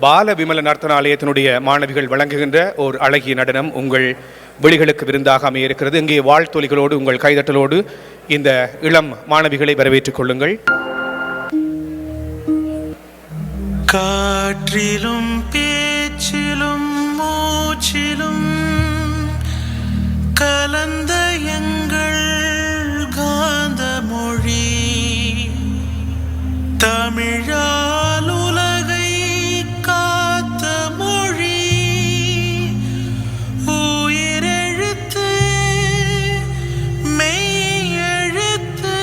பால விமல நர்த்தனாலயத்தினுடைய மாணவிகள் வழங்குகின்ற ஒரு அழகிய நடனம் உங்கள் விழிகளுக்கு விருந்தாக அமைய இருக்கிறது. இங்கே வாழ்த்தொலிகளோடு உங்கள் கைதட்டலோடு இந்த இளம் மாணவிகளை வரவேற்றுக் கொள்ளுங்கள். காற்றிலும் பேச்சிலும் மூச்சிலும் கலந்த எங்கள் காந்த மொழி தமிழால் உலகை காத்த மொழி உயிரெழுத்து மெய்யெழுத்து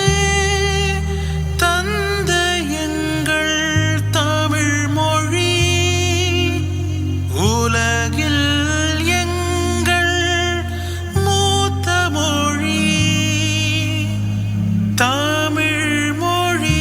தந்த எங்கள் தமிழ் மொழி உலகில் எங்கள் மூத்த மொழி தமிழ் மொழி.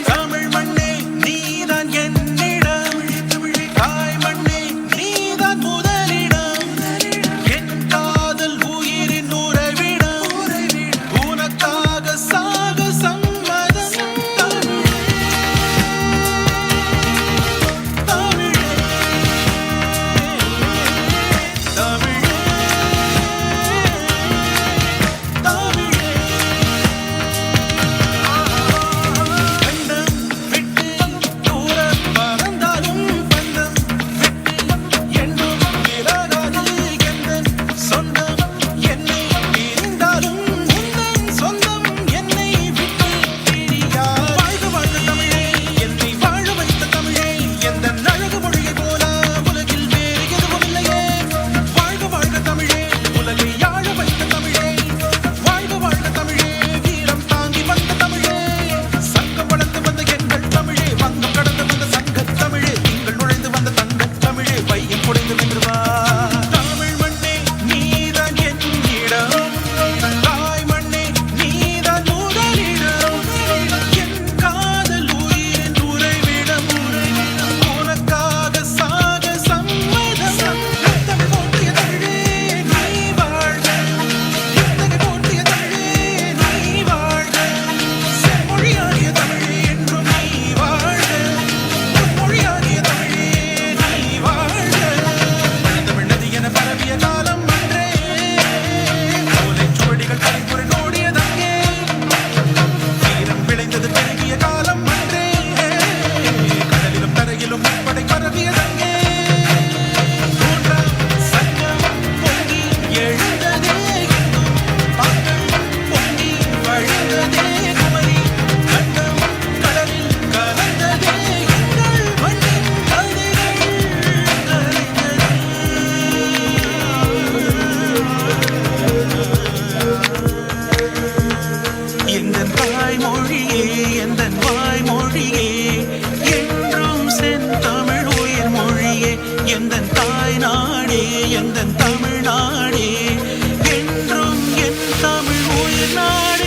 தமிழ் மண்ணே நீதான் என்னிடம், தாய் மண்ணே நீதான் முதலிடம், என் காதல் உயிரின் உறைவிடம், உனக்காக சாக சம்மதம். தமிழே தமிழே தமிழே கண்டம் விட்டு தூரம் பறந்தாலும் பந்தம் விட்டு என்றும் விலகாது எந்தன் சொந்தம். என்னை பிரிந்தாலும் உந்தன் சொந்தம் என்னை விட்டு பிரியா. வாழ்க வாழ்க தமிழே, என்னை வாழ வைத்த தமிழே, எந்தன் அழகு மொழியை போல உலகில் வேறு எதுவும் இல்லையே. வாழ்க வாழ்க தமிழே, உலகை யாழ வைத்த தமிழே, வாழ்க வாழ்க தமிழே, வீரம் தாங்கி வந்த தமிழே, சங்கம் வளர்ந்து வந்த எங்கள் தமிழே, வங்கம் கடந்து வந்த சங்கத் தமிழே, நீங்கள் நுழைந்து வந்த தங்கத் தமிழே, வையம் குடைந்து வென்று வா. தமிழ் மண்ணே நீதான் என்னிடம், தாய் மண்ணே நீதான் முதலிடம், என் காதல் உயிரின் உறைவிடம், உனக்காக சாக சம்மதம். தமிழ் போற்றிய தமிழே நீ வாழ்க, இத்தகை போற்றிய தமிழே நீ வாழ்க, செம்மொழியாகிய தமிழே என்றும் நீ வாழ்க, பொன்மொழியாகிய தமிழே நீ வாழ்க. தமிழ் நதி என பரவிய காலம் அன்றே, ஓலைச் சுவடிகள் தலைமுறை ஓடியதங்கே, வீரம் விளைந்தது பெருகிய காலம் அன்றே, கடலிலும் தரையிலும் முப்படை பரவியதங்கே, மூன்றாம் சங்கம் பொங்கி எழுந்ததே எங்கும், பாக்கள் பொங்கி வழிந்ததே குமரி, கண்டம் கடலில் கலந்ததே எங்கள் மண்ணின் கதைகள் கலைந்ததே. எந்தன் தாய்மொழியே, எந்தன் வாய்மொழியே, என்றும் செந்தமிழ் உயிர் மொழியே, எந்தன் தாய் நாடே, எந்தன் தமிழ் நாடே, என்றும் என் தமிழ் உயிர் நாடே.